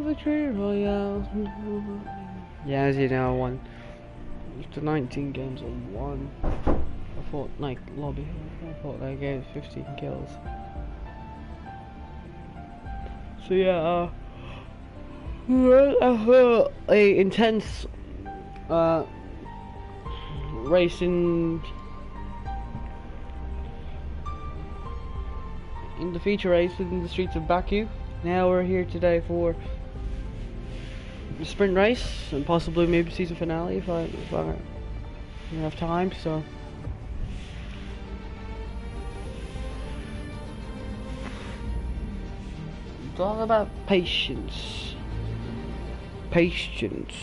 victory royale. Yeah, as you know, I won. After 19 games, I won. I thought, like, lobby. I thought I gave 15 kills. So yeah, a intense race in the feature race in the streets of Baku. Now we're here today for the sprint race and possibly maybe season finale if I have time. So it's all about patience. Patience.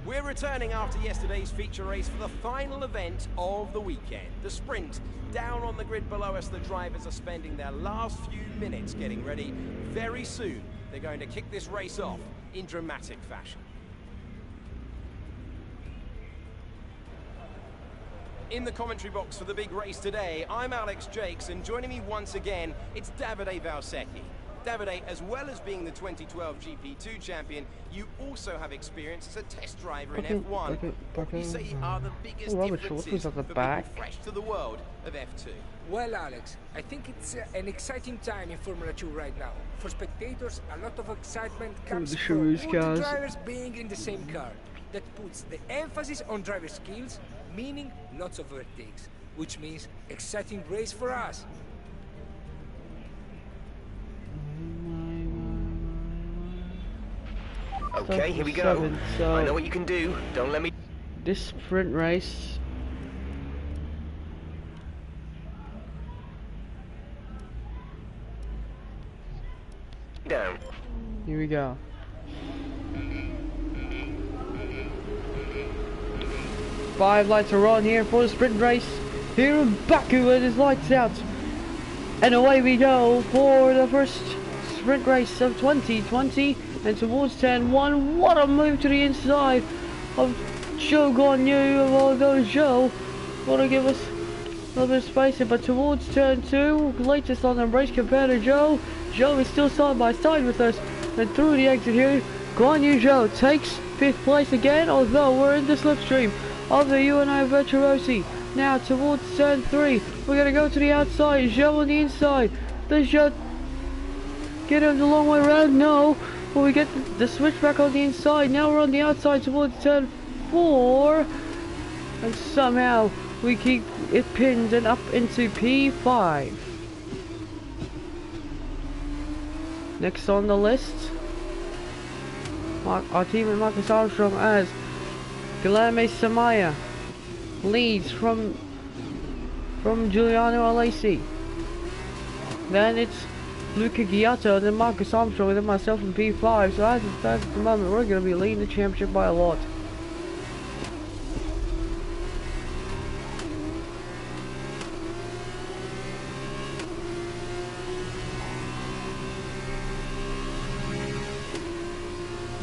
We're returning after yesterday's feature race for the final event of the weekend, the sprint. Down on the grid below us, the drivers are spending their last few minutes getting ready. Very soon, they're going to kick this race off in dramatic fashion. In the commentary box for the big race today, I'm Alex Jakes, and joining me once again, it's Davide Valsecchi. Davide, as well as being the 2012 GP2 champion, you also have experience as a test driver in F1. What would you say are the biggest differences for people fresh to the world of F2? Well, Alex, I think it's an exciting time in Formula 2 right now. For spectators, a lot of excitement comes from all the drivers being in the same car. That puts the emphasis on driver skills, meaning lots of overtakes, which means exciting race for us. Okay, here we go. So I know what you can do. Don't let me... This sprint race... down. Here we go. Five lights are on here for the sprint race. Here in Baku, it is lights out. And away we go for the first sprint race of 2020. And towards turn 1, what a move to the inside of Zhou Guanyu. Well, goes Zhou. Want to give us a little bit of space here, but towards turn 2, latest on the race compared to Zhou. Zhou is still side by side with us. And through the exit here, Guanyu Zhou takes 5th place again, although we're in the slipstream of the UNI Virtuosi. Now towards turn 3, we're going to go to the outside. Zhou on the inside. Does Zhou get him the long way around? No. Well, we get the switch back on the inside. Now we're on the outside towards turn 4. And somehow we keep it pinned and up into P5. Next on the list, our teammate Marcus Armstrong as Guilherme Samaya leads from Giuliano Alesi. Then it's Luca Ghiotto, and then Marcus Armstrong, and then myself in P5. So at the moment, we're going to be leading the championship by a lot.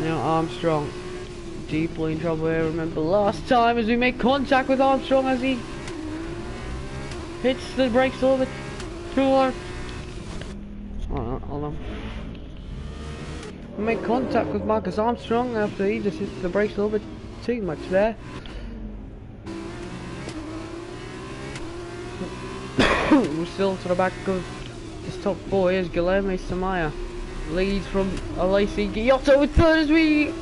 Now Armstrong, deeply in trouble here. Remember last time as we make contact with Armstrong as he hits the brakes a little bit too hard. Hold on. We make contact with Marcus Armstrong after he just hits the brakes a little bit too much there. We're still to the back of this top 4. Here's Guilherme Samaya. Leads from Alesi. Ghiotto with 3rd as we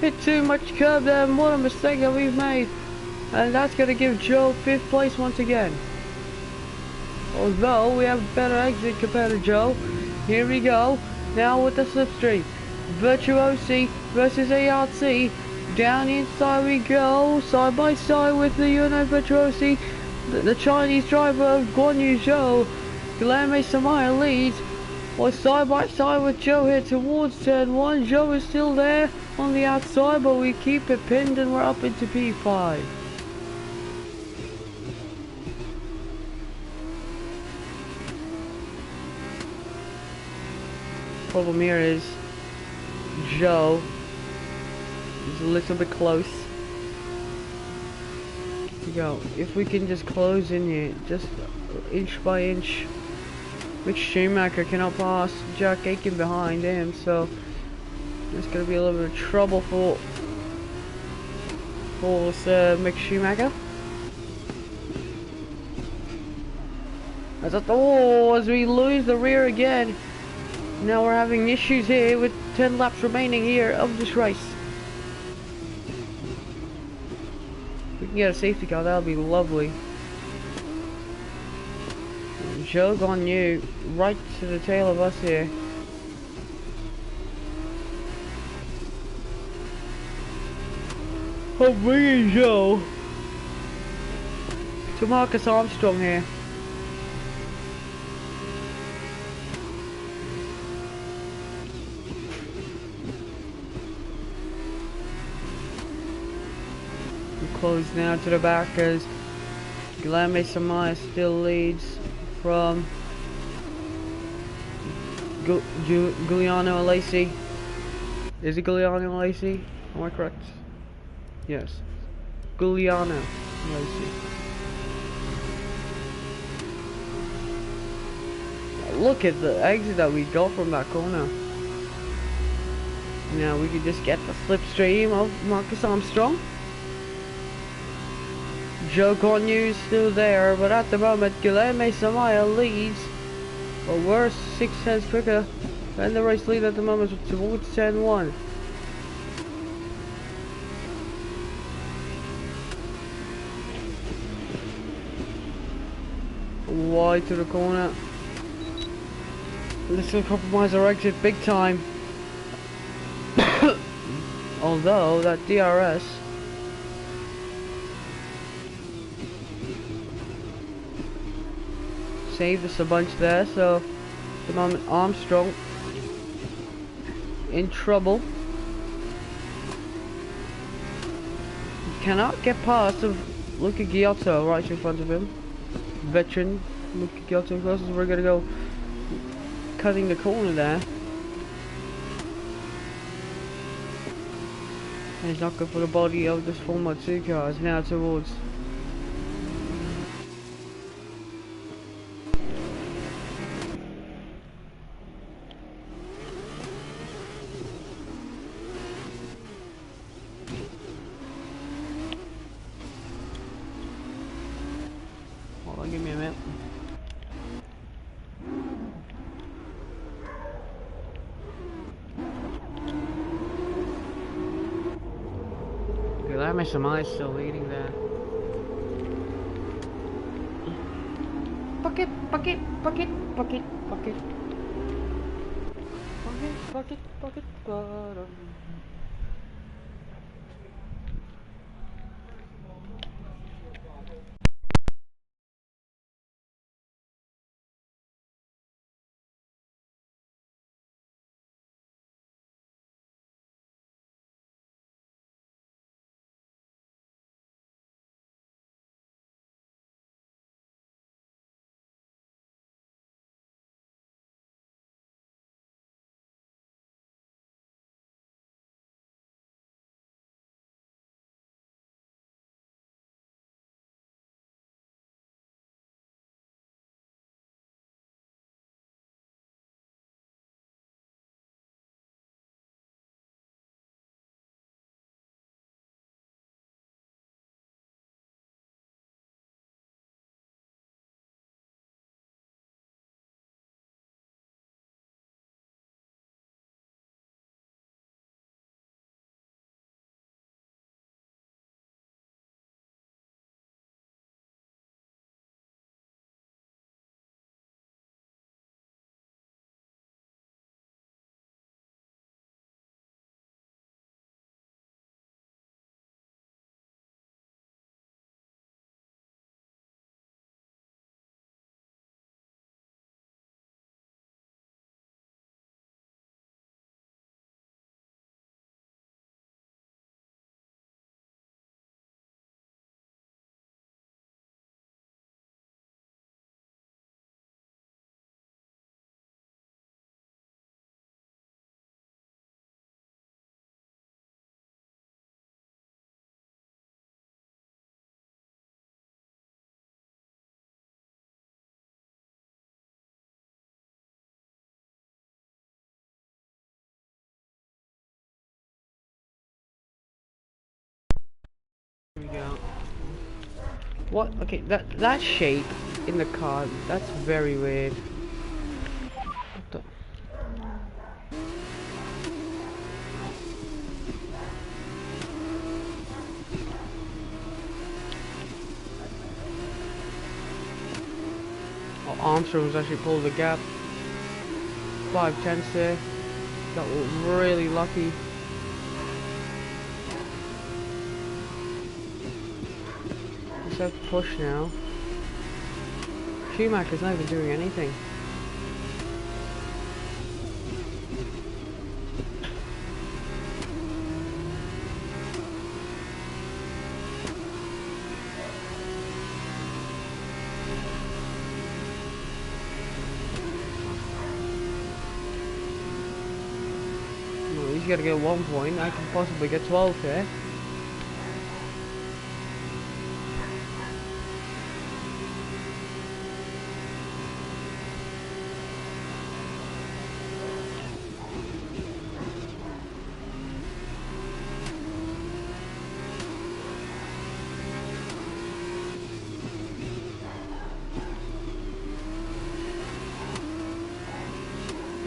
hit too much curb there, and what a mistake that we've made. And that's going to give Zhou 5th place once again. Although we have a better exit compared to Zhou. Here we go. Now with the slipstream. Virtuosi versus ARC. Down inside we go. Side by side with the UNI Virtuosi. The Chinese driver of Guanyu Zhou. Guilherme Samaya leads. Or side by side with Zhou here towards turn 1. Zhou is still there. on the outside, but we keep it pinned and we're up into P5. Problem here is Joe is a little bit close. Go. If we can just close in here, just inch by inch. Mick Schumacher cannot pass Jack Aitken behind him, so it's gonna be a little bit of trouble for Mick Schumacher. As we lose the rear again. Now we're having issues here with 10 laps remaining here of this race. We can get a safety car, that'll be lovely. Joe Gagnon right to the tail of us here. I'm bringing Joe to Marcus Armstrong here. Close now to the back as Guilherme Samaya still leads from Giuliano Alesi. Is it Giuliano Alesi? Am I correct? Yes. Giuliano Alesi. Look at the exit that we got from that corner. Now we can just get the slipstream of Marcus Armstrong. Joe Gagnon is still there, but at the moment Guilherme Samaya leads. But we're 6 tenths quicker than the race lead at the moment towards 10-1. Wide to the corner. This will compromise our exit big time. Although that DRS saved us a bunch there, so at the moment Armstrong in trouble. He cannot get past of Luca Giotto right in front of him. Veteran Luca Giotto, of course, we're gonna go cutting the corner there. And he's not good for the body of this Formula 2 car. It's now towards give me a minute. Guilherme Samaya still leading there. Bucket, bucket, bucket, bucket, bucket. Bucket, bucket, bucket, bottom. What? Okay, that shape in the car, that's very weird. What the? Oh, Armstrong's actually pulled the gap. 5/10 there. Got really lucky. Let's have to push now. Schumacher's not even doing anything. No, he's gotta get 1 point. I can possibly get 12 here.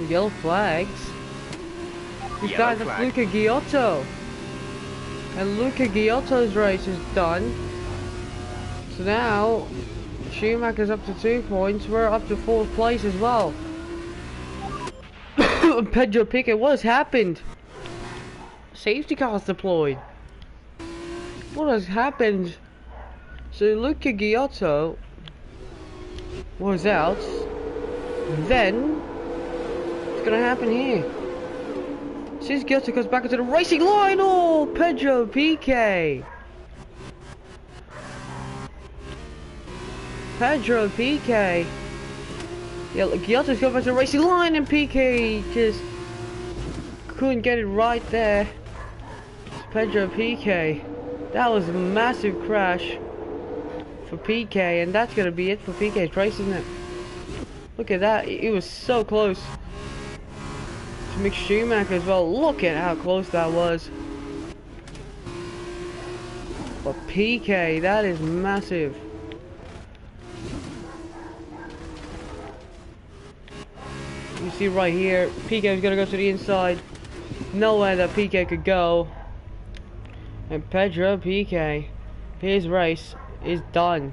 Yellow flags. These guys are Luca Giotto. And Luca Giotto's race is done. So now Schumacher's up to 2 points. We're up to 4th place as well. Pedro Piquet, what has happened? Safety cars deployed. What has happened? So Luca Giotto was out. Then what's gonna happen here? Since Giotto goes back into the racing line, oh, Pedro Piquet. Pedro Piquet. Yeah, Giotto's going back to the racing line and Piquet just couldn't get it right there. It's Pedro Piquet. That was a massive crash for Piquet, and that's gonna be it for Piquet's race, isn't it? Look at that, it was so close to Mick Schumacher as well. Look at how close that was. But Piquet, that is massive. You see right here, Piquet is gonna go to the inside. Nowhere that Piquet could go. And Pedro Piquet, his race is done.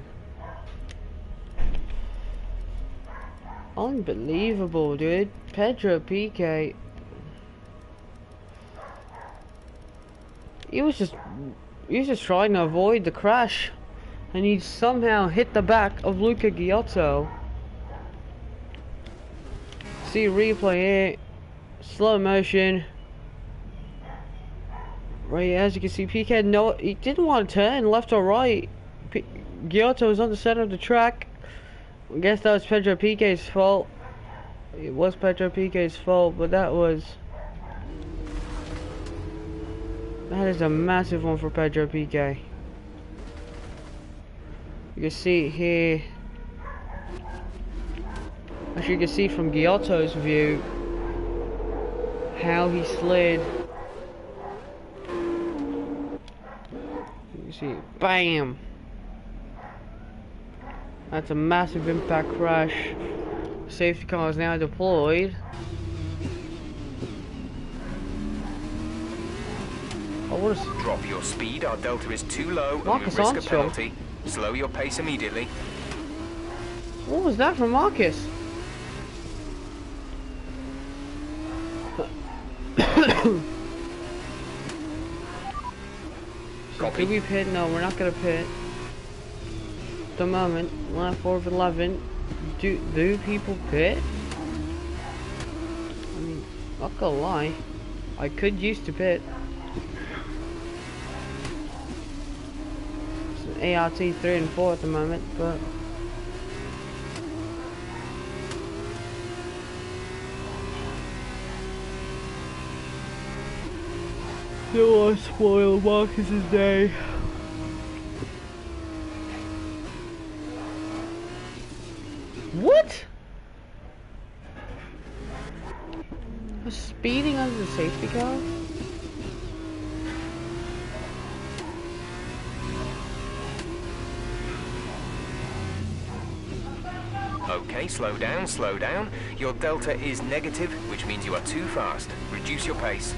Unbelievable, dude. Pedro Piquet. He was just trying to avoid the crash, and he somehow hit the back of Luca Giotto. See replay here, slow motion. Right, as you can see, Piquet, no, he didn't want to turn left or right. Giotto was on the center of the track. I guess that was Pedro Piquet's fault. It was Pedro Piquet's fault, but that is a massive one for Pedro Piquet. You can see it here. As you can see from Giotto's view, how he slid. You can see, bam! That's a massive impact crash. Safety car is now deployed. Oh, what is... Drop your speed, our delta is too low and we Marcus risk a Armstrong. penalty. Slow your pace immediately. What was that from Marcus? Copy. Do we pit? No, we're not gonna pit. At the moment, lap 4 of 11. Do people pit? I mean, not gonna lie, I could use to pit. It's an ART 3 and 4 at the moment, but don't want to spoil Marcus's day. What? Was speeding under the safety car? Okay, slow down, slow down. Your delta is negative, which means you are too fast. Reduce your pace.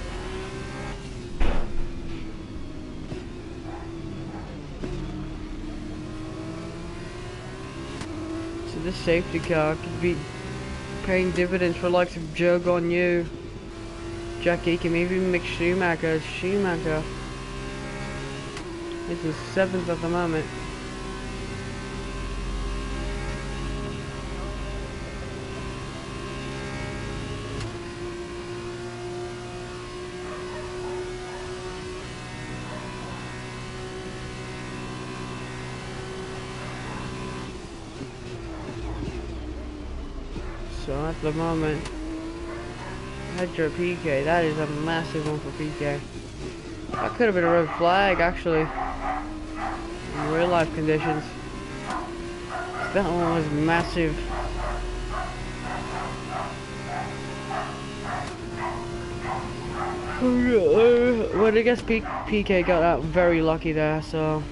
So this safety car could be paying dividends for likes of Joe Gonyu, Jack Aitken, maybe even Mick Schumacher. Schumacher is in 7th at the moment. So at the moment, Pedro PK, that is a massive one for PK. That could have been a red flag actually, in real life conditions. That one was massive. Well, I guess PK got out very lucky there, so.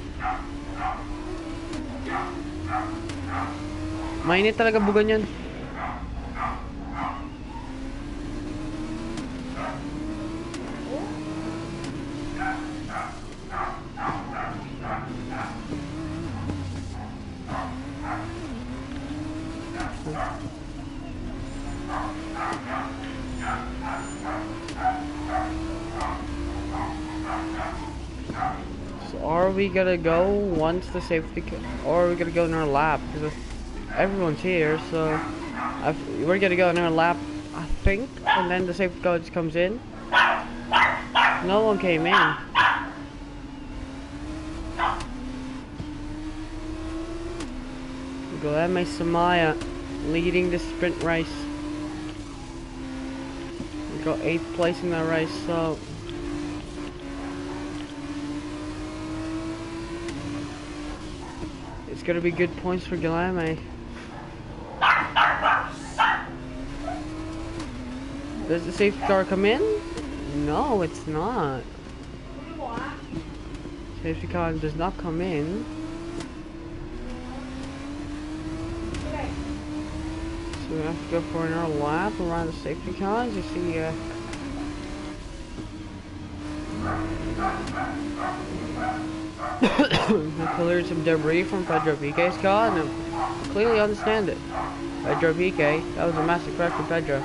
Mainit talaga bugan yan. Are we gonna go once the safety car, or are we gonna go in our lap? Because everyone's here, so we're gonna go in our lap, I think, and then the safety car just comes in. No one came in. Guilherme Samaya leading the sprint race. We got 8th place in that race, so. It's gonna be good points for Guilherme. Does the safety car come in? No, it's not. Safety car does not come in. So we have to go for another lap around the safety cars. You see, we cleared some debris from Pedro PK's car, and I clearly understand it. Pedro PK, that was a massive crash for Pedro.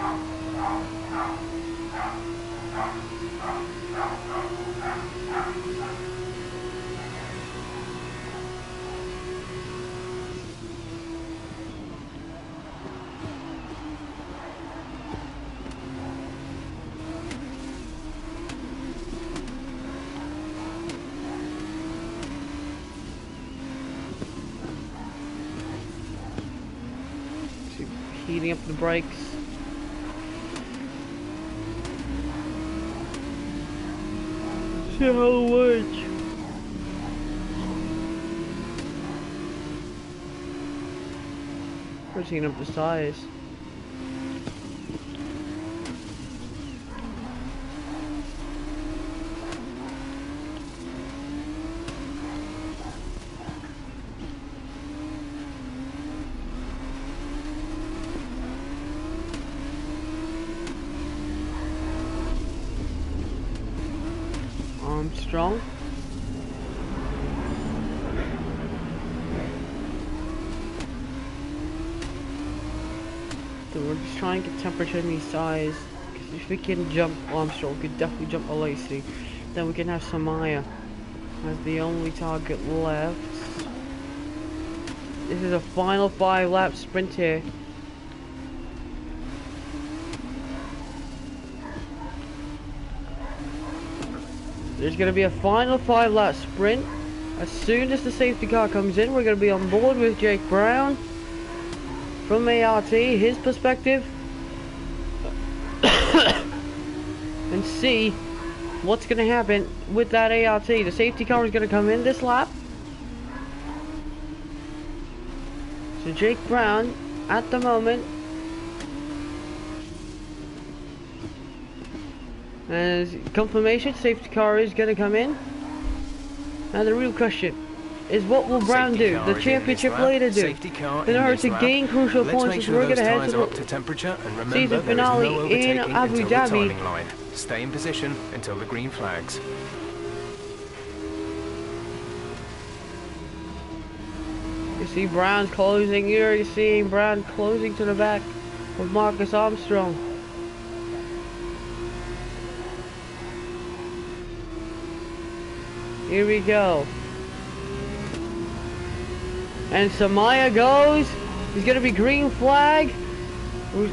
Heating up the brakes. See how it works. We're heating up the size. Strong. So we're just trying to get temperature in these size. Because if we can jump Armstrong, we could definitely jump Alesi. Then we can have Samaya as the only target left. This is a final 5-lap sprint here. There's going to be a final 5-lap sprint. As soon as the safety car comes in, we're going to be on board with Jake Brown from ART, his perspective, and see what's going to happen with that ART. The safety car is going to come in this lap. So Jake Brown, at the moment, as confirmation, safety car is going to come in. Now the real question, is what will Brown do, the championship leader do, in order to gain crucial points as we're going to head to the season finale in Abu Dhabi. Stay in position until the green flags. You see Brown's closing here, you see Brown closing to the back of Marcus Armstrong. Here we go. And Samaya goes. He's going to be green flag.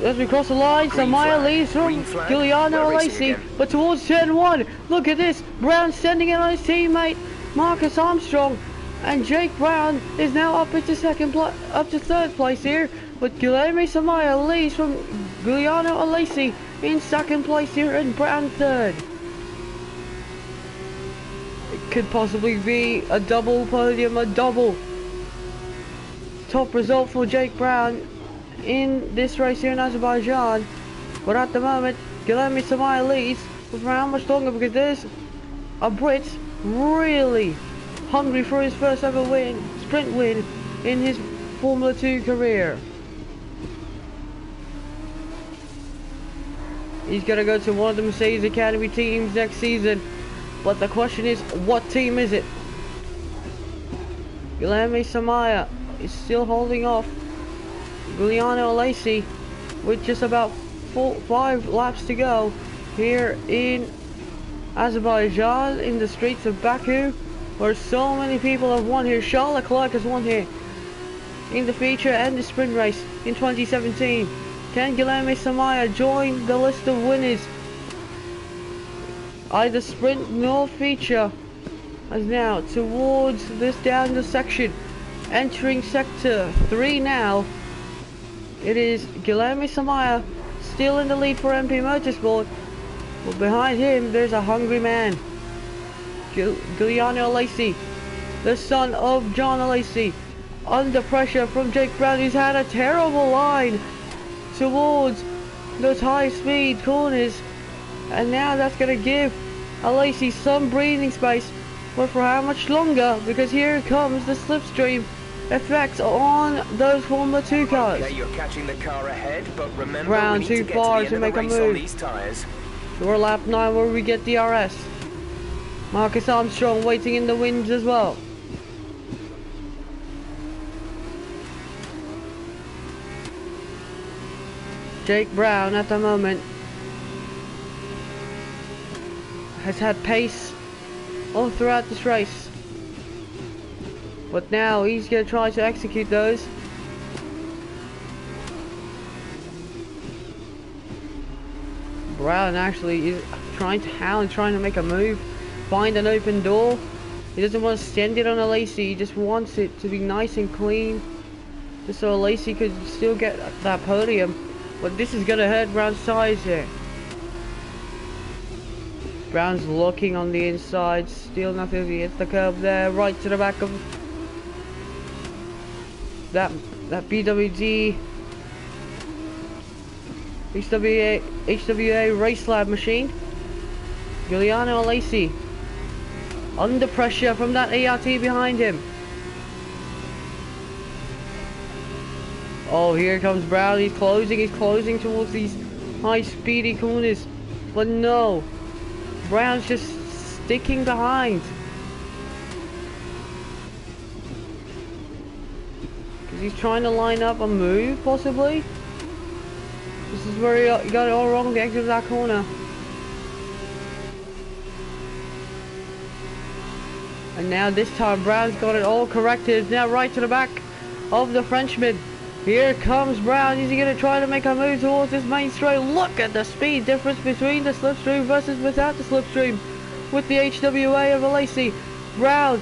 As we cross the line, Samaya leads from Giuliano Alesi. But towards turn 1, look at this. Brown sending it on his teammate, Marcus Armstrong. And Jake Brown is now up into third place here. But Guilherme Samaya leads from Giuliano Alesi in second place here and Brown third. It could possibly be a double podium, a double top result for Jake Brown in this race here in Azerbaijan. But at the moment, Guilherme Samaya leads. But for how much longer? Because there's a Brit really hungry for his first ever sprint win in his Formula 2 career. He's going to go to one of the Mercedes Academy teams next season. But the question is, what team is it? Guilherme Samaya is still holding off Giuliano Alesi with just about 5 laps to go here in Azerbaijan, in the streets of Baku, where so many people have won here. Charles Leclerc has won here in the feature and the sprint race in 2017. Can Guilherme Samaya join the list of winners? Either sprint nor feature, as now towards this downhill section, entering sector 3 now. It is Guilherme Samaya still in the lead for MP Motorsport, but behind him there's a hungry man, Giuliano Alesi, the son of John Alesi, under pressure from Jake Brown, who's had a terrible line towards those high speed corners, and now that's going to give Alesi some breathing space. But for how much longer? Because here comes the slipstream effects on those Formula 2 cars. Okay, you're catching the car ahead, but remember, Brown too far to make a move. We're lap 9 where we get DRS. Marcus Armstrong waiting in the wings as well. Jake Brown at the moment has had pace all throughout this race, but now he's going to try to execute those. Brown actually is trying to make a move, find an open door. He doesn't want to send it on Alesi, he just wants it to be nice and clean, just so Alesi could still get that podium. But this is going to hurt Brown's tires here. Brown's looking on the inside, still nothing. He hits the curb there, right to the back of that BWD HWA Race Lab machine. Giuliano Alesi under pressure from that ART behind him. Oh, here comes Brown. He's closing towards these high speedy corners, but no, Brown's just sticking behind because he's trying to line up a move, possibly. This is where he got it all wrong, the exit of that corner. And now this time Brown's got it all corrected. Now right to the back of the Frenchman. Here comes Brown. Is he going to try to make a move towards this main straight? Look at the speed difference between the slipstream versus without the slipstream. With the HWA of Alesi, Brown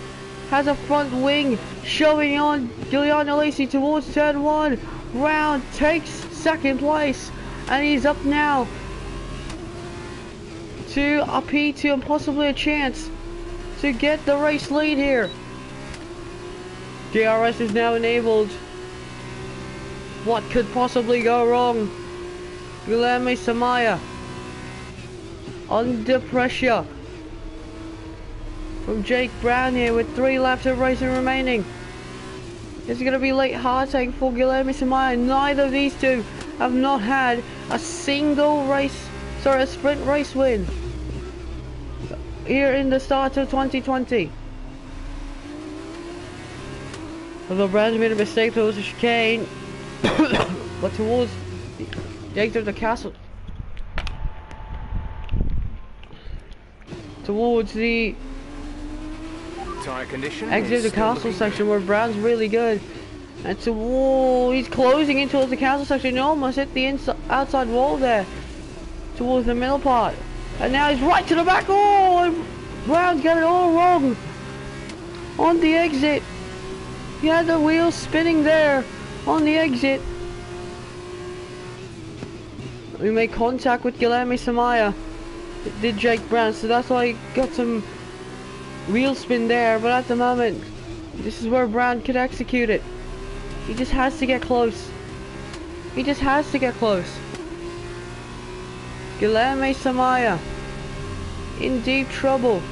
has a front wing showing on Giuliano Alesi towards turn 1. Brown takes second place, and he's up now to a P2 and possibly a chance to get the race lead here. DRS is now enabled. What could possibly go wrong? Guilherme Samaya under pressure from Jake Brown here with 3 laps of racing remaining. It's going to be late heartache for Guilherme Samaia. Neither of these two have not had a single race, sorry, a sprint race win here in the start of 2020. Although Brown's made a mistake towards the chicane, but towards the exit of the castle, towards the Tire condition exit of the castle section where Brown's really good. And he's closing in towards the castle section. He almost hit the outside wall there, towards the middle part. And now he's right to the back. Oh, and Brown's got it all wrong on the exit. He had the wheels spinning there on the exit. We made contact with Guilherme Samaia. It did Jake Brown, so that's why he got some wheel spin there. But at the moment, this is where Brown could execute it. He just has to get close. He just has to get close. Guilherme Samaia in deep trouble.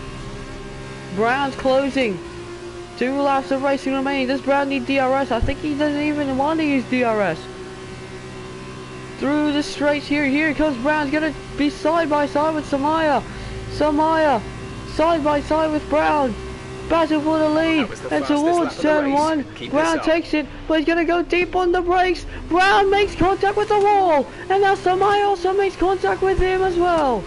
Brown's closing. 2 laps of racing remaining. Does Brown need DRS? I think he doesn't even want to use DRS. Through the straight here comes Brown's gonna be side by side with Samaia. Samaia side by side with Brown. Battle for the lead, and towards turn 1, Brown takes it, but he's gonna go deep on the brakes. Brown makes contact with the wall, and now Samaia also makes contact with him as well.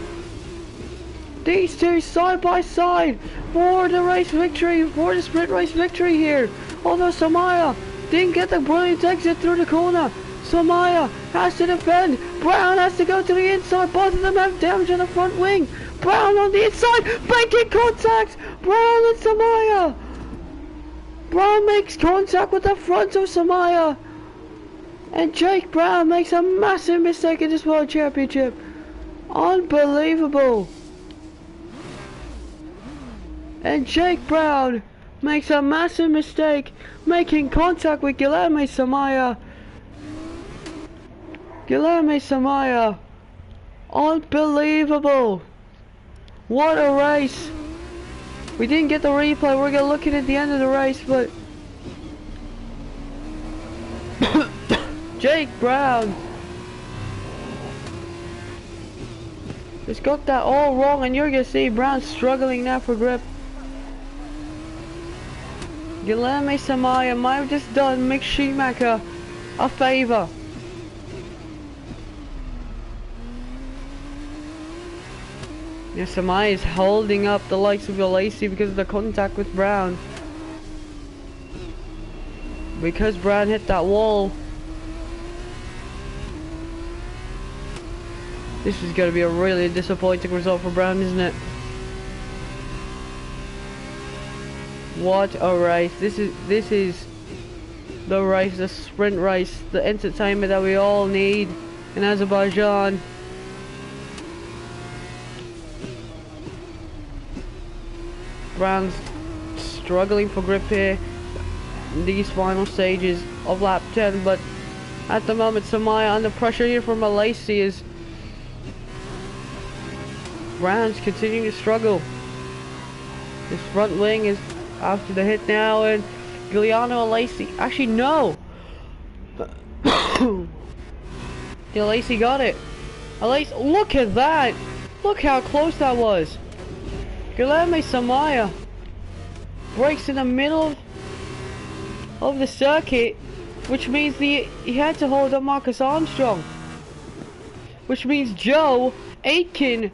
These two side by side for the race victory, for the sprint race victory here. Although Samaia didn't get the brilliant exit through the corner, Samaia has to defend. Brown has to go to the inside. Both of them have damage on the front wing. Brown on the inside, making contact. Brown and Samaia. Brown makes contact with the front of Samaia. And Jake Brown makes a massive mistake in this World Championship. Unbelievable. And Jake Brown makes a massive mistake, making contact with Guilherme Samaia. Guilherme Samaia. Unbelievable. What a race. We didn't get the replay. We're going to look at it at the end of the race, but Jake Brown just got that all wrong, and you're going to see Brown struggling now for grip. Guilherme Samaia might have just done Mick Schumacher a favour. Yeah, Samaia is holding up the likes of Alesi because of the contact with Brown. Because Brown hit that wall. This is going to be a really disappointing result for Brown, isn't it? What a race. This is the race, the sprint race, the entertainment that we all need in Azerbaijan. Brown's struggling for grip here in these final stages of lap 10, but at the moment Samaia under pressure here from Alesi is Brown's continuing to struggle. His front wing is after the hit now, and Giuliano Alesi, actually no, Alesi got it. Alesi, look at that, look how close that was. Guilherme Samaia breaks in the middle of the circuit, which means he had to hold up Marcus Armstrong, which means Joe, Aitken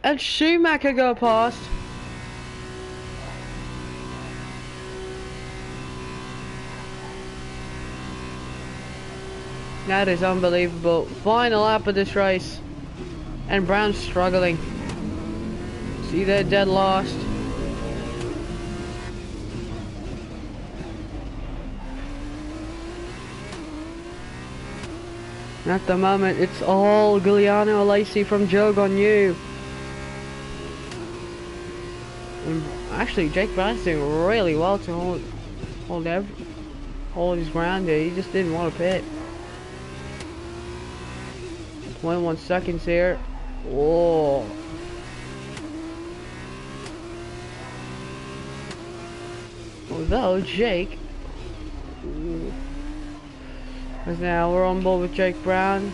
and Schumacher go past. That is unbelievable. Final lap of this race, and Brown's struggling. See, they're dead last. At the moment, it's all Giuliano Alesi from Zhou Guanyu. Actually, Jake Brown's doing really well to hold his ground here. He just didn't want to pit. 21 seconds here. Whoa. Although Jake, because now we're on board with Jake Brown.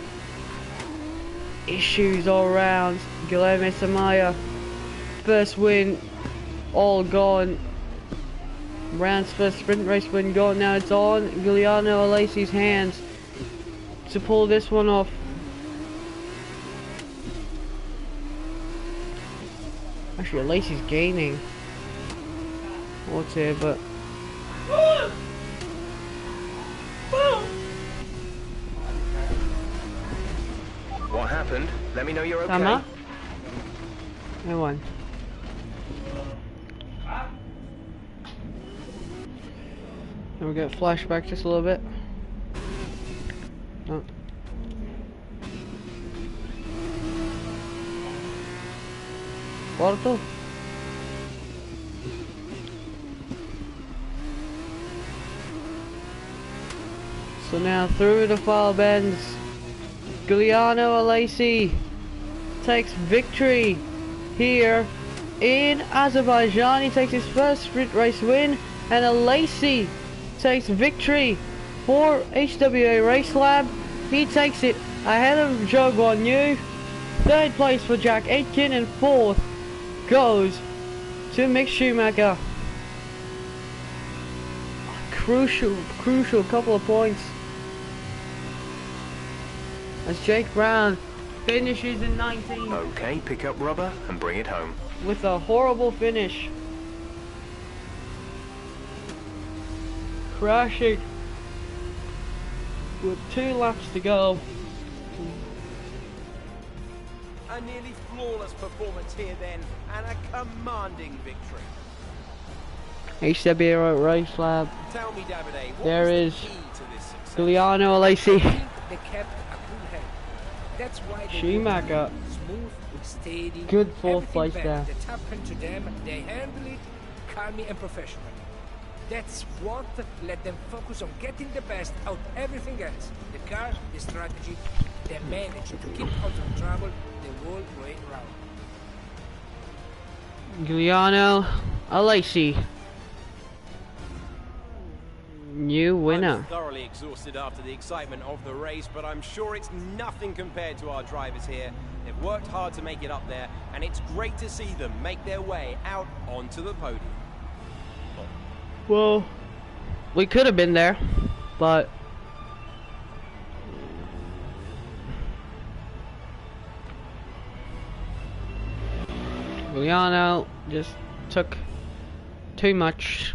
Issues all around. Guilherme Samaya, first win, all gone. Brown's first sprint race win gone. Now it's on Giuliano Alesi's hands to pull this one off. Actually, Alesi's gaining. What's here, but What happened? Let me know you're okay. Sama? I won. And we get flashback just a little bit. Oh. Quarto. So now through the file bends, Giuliano Alesi takes victory here in Azerbaijan. He takes his first sprint race win, and Alesi takes victory for HWA Race Lab. He takes it ahead of Joe Guanyu. Third place for Jack Aitken, and fourth goes to Mick Schumacher. Crucial couple of points as Jake Brown finishes in 19th. Okay, pick up rubber and bring it home. With a horrible finish. Crashing with 2 laps to go. A nearly flawless performance here then, and a commanding victory. HWA Race Lab. Tell me, Davide, what There was the is key to this success? Giuliano Alesi. They kept a cool head. That's why they Schumacher. smooth, steady. Good fourth everything place back there. That happened to them, they handle it calmly and professionally. That's what let them focus on getting the best out of everything else. The car, the strategy, they managed to keep out of trouble the whole way round. Giuliano Alesi. New winner. I'm thoroughly exhausted after the excitement of the race, but I'm sure it's nothing compared to our drivers here. They've worked hard to make it up there, and it's great to see them make their way out onto the podium. Well, we could have been there, but Giuliano just took too much.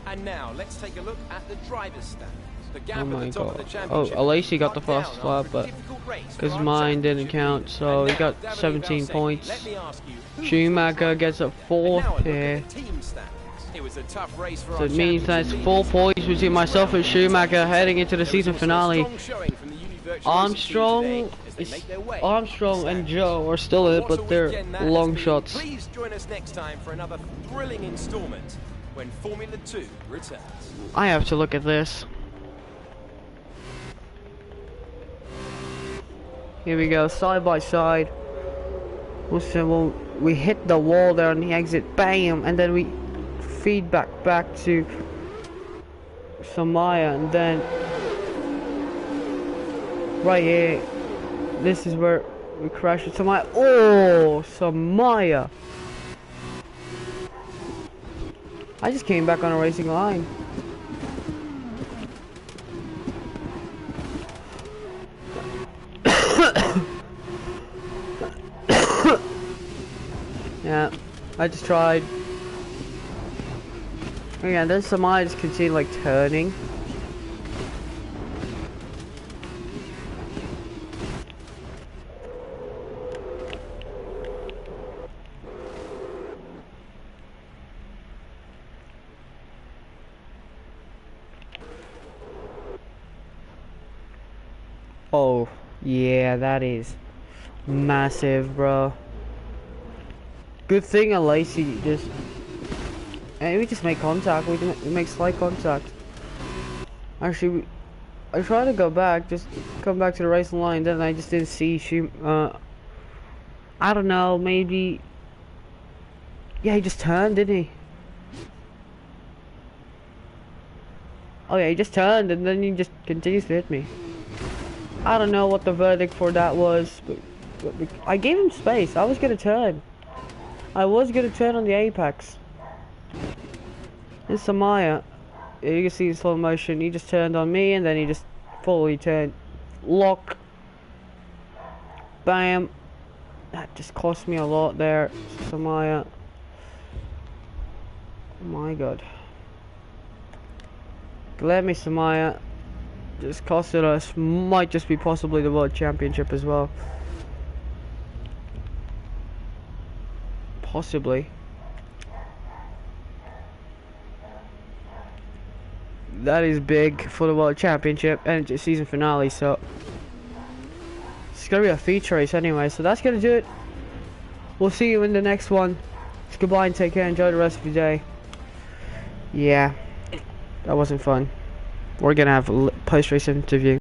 And now let's take a look at the driver's standings. The gap Oh at my the top of god. the Oh, championship Alesi got the cut down fastest lap, after a but difficult race because for mine Alexander didn't Giuliani. count, so And he now, got Davide 17 Valsecchi, points. let me ask you, who Schumacher gets a and fourth now a look here. at the team standings. It was a tough race for So our it means that's championship 4 leaders. points between myself and Schumacher heading into the There was season also a finale. strong showing from the Uni Virtual Racing team Armstrong, today as they make their way Armstrong to and the Joe are still in it, What a but they're weekend that has long been. shots. Please join us next time for another thrilling installment when Formula 2 returns. I have to look at this. Here we go, side by side. Also, we hit the wall there on the exit, bam, and then we feed back to Samaya, and then right here, this is where we crashed with Samaya. Oh, Samaya! I just came back on a racing line. Yeah, I just tried. Yeah, then Samaya just continued like turning. Oh, yeah, that is massive, bro. Good thing Alesi just... And we just make contact, we make slight contact. Actually, I tried to go back, just come back to the racing line, then I just didn't see I don't know, maybe... Yeah, he just turned, didn't he? Oh yeah, he just turned and then he just continues to hit me. I don't know what the verdict for that was, but I gave him space. I was gonna turn. I was gonna turn on the apex. It's Samaya. You can see in slow motion, he just turned on me and then he just fully turned. Lock. Bam. That just cost me a lot there, Samaya. My god. Let me, Samaya. Just costed us. Might just be possibly the World Championship as well. Possibly. That is big for the World Championship and it's season finale, so it's gonna be a feature race anyway, so that's gonna do it. We'll see you in the next one. It's goodbye and take care. Enjoy the rest of your day. Yeah, that wasn't fun. We're gonna have a post-race interview.